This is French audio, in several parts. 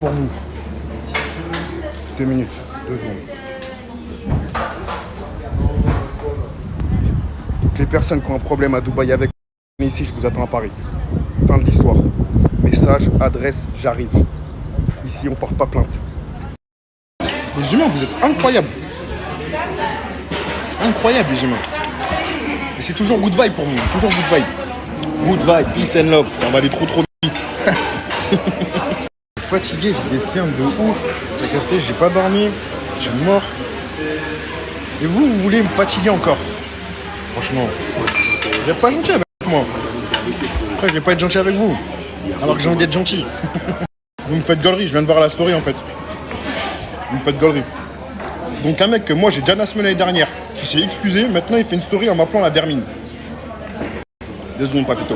Pour vous. 2 minutes, 2 secondes. Toutes les personnes qui ont un problème à Dubaï avec moi, ici, je vous attends à Paris. Fin de l'histoire. Message, adresse, j'arrive. Ici, on porte pas plainte. Les humains, vous êtes incroyables. Incroyables, les humains. Et c'est toujours good vibe pour vous, toujours good vibe. Good vibe, peace and love. Ça va aller trop vite. Fatigué, j'ai des cernes de ouf. T'as capté, j'ai pas dormi, je suis mort. Et vous voulez me fatiguer encore? Franchement, vous êtes pas gentil avec moi. Après, je vais pas être gentil avec vous, alors que j'ai envie d'être gentil. Vous me faites gaulerie, je viens de voir la story en fait. Vous me faites gaulerie. Donc un mec que moi j'ai déjà nassé l'année dernière, qui s'est excusé, maintenant il fait une story en m'appelant la vermine. 2 secondes, papito.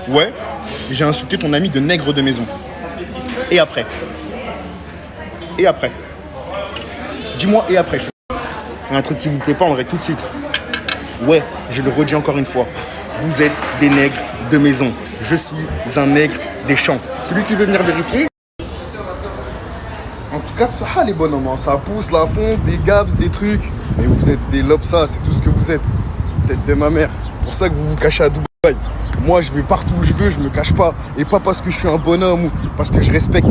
Ouais, j'ai insulté ton ami de nègre de maison. Et après? Et après? Dis-moi et après. Il y a un truc qui vous plaît pas, on arrête tout de suite. Ouais, je le redis encore une fois. Vous êtes des nègres de maison. Je suis un nègre des champs. Celui qui veut venir vérifier. En tout cas, ça les bonhommes, hein. Ça pousse, la fonte, des gaps, des trucs. Mais vous êtes des lobes, ça, c'est tout ce que vous êtes. Tête de ma mère. C'est pour ça que vous vous cachez à Dubaï. Moi, je vais partout où je veux, je me cache pas. Et pas parce que je suis un bonhomme ou parce que je respecte.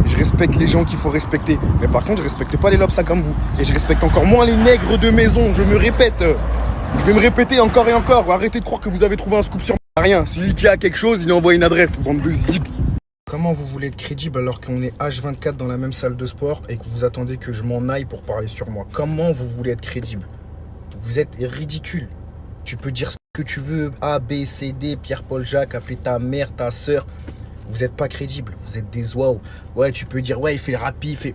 Je respecte les gens qu'il faut respecter. Mais par contre, je respecte pas les lobes comme vous. Et je respecte encore moins les nègres de maison. Je me répète. Je vais me répéter encore et encore. Arrêtez de croire que vous avez trouvé un scoop sur rien. Celui qui a quelque chose, il envoie une adresse. Bande de zig. Comment vous voulez être crédible alors qu'on est H24 dans la même salle de sport et que vous attendez que je m'en aille pour parler sur moi? Comment vous voulez être crédible? Vous êtes ridicule. Tu peux dire ce que tu veux, A, B, C, D, Pierre-Paul Jacques, appeler ta mère, ta sœur. Vous n'êtes pas crédible, vous êtes des waouh. Ouais, tu peux dire, ouais, il fait le rapide, il fait...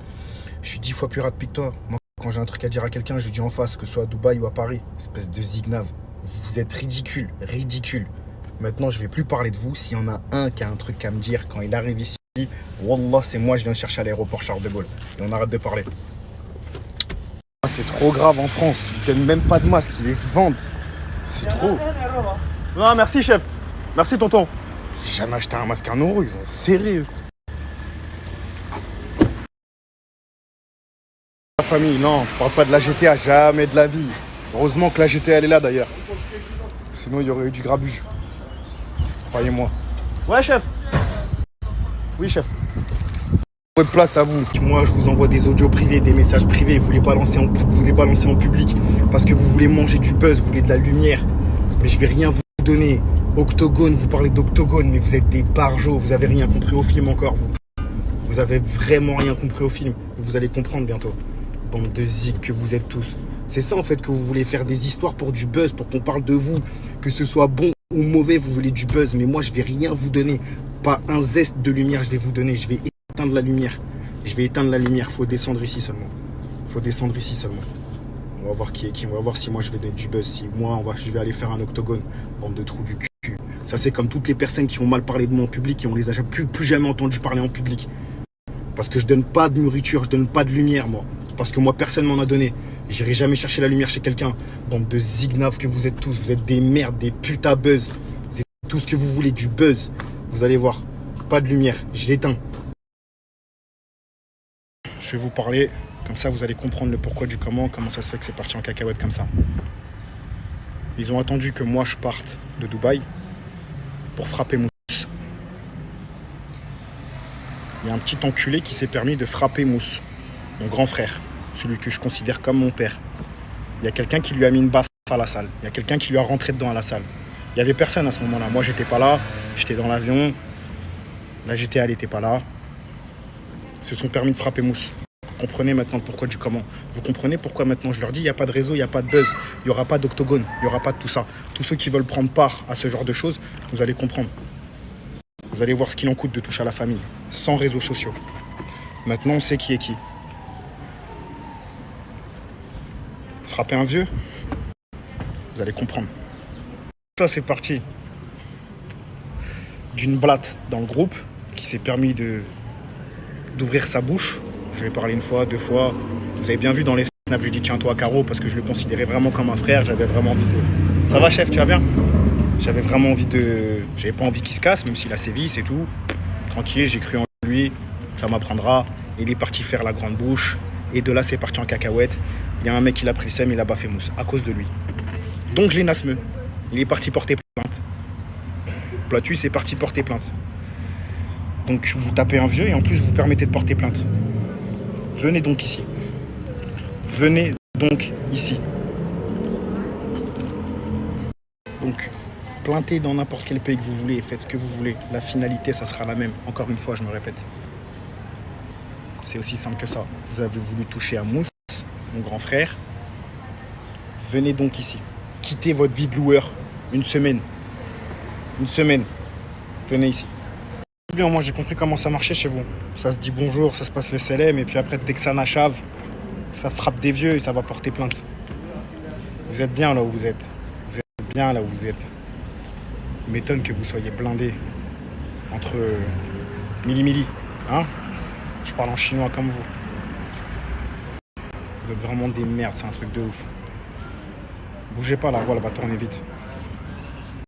Je suis 10 fois plus rapide que toi. Moi, quand j'ai un truc à dire à quelqu'un, je lui dis en face, que ce soit à Dubaï ou à Paris. Espèce de zignave. Vous êtes ridicule, ridicule. Maintenant, je vais plus parler de vous. S'il y en a un qui a un truc à me dire quand il arrive ici, Wallah, c'est moi, je viens le chercher à l'aéroport Charles de Gaulle. Et on arrête de parler. C'est trop grave en France. Ils donnent même pas de masque, ils les vendent. C'est trop. Non, merci, chef. Merci, tonton. J'ai jamais acheté un masque à 1 euro, ils ont serré, eux. La famille, non, je parle pas de la GTA, jamais de la vie. Heureusement que la GTA, elle est là, d'ailleurs. Sinon, il y aurait eu du grabuge. Croyez-moi. Ouais, chef. Oui, chef. Votre place à vous. Moi, je vous envoie des audios privés, des messages privés. Vous voulez pas lancer en public parce que vous voulez manger du buzz, vous voulez de la lumière. Mais je vais rien vous donner. Octogone, vous parlez d'Octogone, mais vous êtes des barjots. Vous avez rien compris au film encore, vous. Vous avez vraiment rien compris au film. Vous allez comprendre bientôt. Bande de zig que vous êtes tous. C'est ça, en fait, que vous voulez faire des histoires pour du buzz, pour qu'on parle de vous. Que ce soit bon ou mauvais, vous voulez du buzz. Mais moi, je vais rien vous donner. Pas un zeste de lumière, je vais vous donner. Je vais éteindre la lumière. Je vais éteindre la lumière. Faut descendre ici seulement. Faut descendre ici seulement. On va voir qui est qui. On va voir si moi, je vais donner du buzz. Si moi, je vais aller faire un octogone. Bande de trous du cul. Ça, c'est comme toutes les personnes qui ont mal parlé de moi en public et on les a plus jamais entendu parler en public. Parce que je donne pas de nourriture, je donne pas de lumière, moi. Parce que moi, personne m'en a donné. J'irai jamais chercher la lumière chez quelqu'un. Bande de zignaves que vous êtes tous. Vous êtes des merdes, des putes à buzz. C'est tout ce que vous voulez, du buzz. Vous allez voir. Pas de lumière. Je l'éteins. Je vais vous parler. Comme ça, vous allez comprendre le pourquoi du comment ça se fait que c'est parti en cacahuète comme ça. Ils ont attendu que moi, je parte de Dubaï pour frapper Mousse. Il y a un petit enculé qui s'est permis de frapper Mousse, mon grand frère, celui que je considère comme mon père. Il y a quelqu'un qui lui a mis une baffe à la salle. Il y a quelqu'un qui lui a rentré dedans à la salle. Il y avait personne à ce moment-là. Moi, j'étais pas là. J'étais dans l'avion. La GTA, elle était pas là. Ils se sont permis de frapper Mousse. Vous comprenez maintenant le pourquoi du comment. Vous comprenez pourquoi maintenant je leur dis il n'y a pas de réseau, il n'y a pas de buzz, il n'y aura pas d'octogone, il n'y aura pas de tout ça. Tous ceux qui veulent prendre part à ce genre de choses, vous allez comprendre. Vous allez voir ce qu'il en coûte de toucher à la famille, sans réseaux sociaux. Maintenant, on sait qui est qui. Frapper un vieux, vous allez comprendre. Ça, c'est parti d'une blatte dans le groupe qui s'est permis d'ouvrir sa bouche. Je vais parler 1 fois, 2 fois. Vous avez bien vu dans les snaps, je lui ai dit tiens-toi Caro parce que je le considérais vraiment comme un frère. J'avais vraiment envie de... Ça va chef, tu vas bien? J'avais vraiment envie de... J'avais pas envie qu'il se casse, même s'il a ses vices et tout. Tranquille, j'ai cru en lui. ça m'apprendra. Il est parti faire la grande bouche. Et de là, c'est parti en cacahuète. Il y a un mec qui l'a pris le seum, il a baffé Mousse à cause de lui. Donc, j'ai Nasmeux. Il est parti porter plainte. Platus est parti porter plainte. Donc, vous tapez un vieux et en plus, vous permettez de porter plainte. Venez donc ici. Venez donc ici. Donc, plaintez dans n'importe quel pays que vous voulez et faites ce que vous voulez. La finalité, ça sera la même. Encore une fois, je me répète. C'est aussi simple que ça. Vous avez voulu toucher à Mousse, mon grand frère. Venez donc ici. Quittez votre vie de loueur. Une semaine. Une semaine. Venez ici. Bien, moi j'ai compris comment ça marchait chez vous. Ça se dit bonjour, ça se passe le CLM, et puis après, dès que ça n'achave, ça frappe des vieux et ça va porter plainte. Vous êtes bien là où vous êtes. Vous êtes bien là où vous êtes. Il m'étonne que vous soyez blindés entre mili-mili. Hein? Je parle en chinois comme vous. Vous êtes vraiment des merdes, c'est un truc de ouf. Bougez pas, la voile va tourner vite.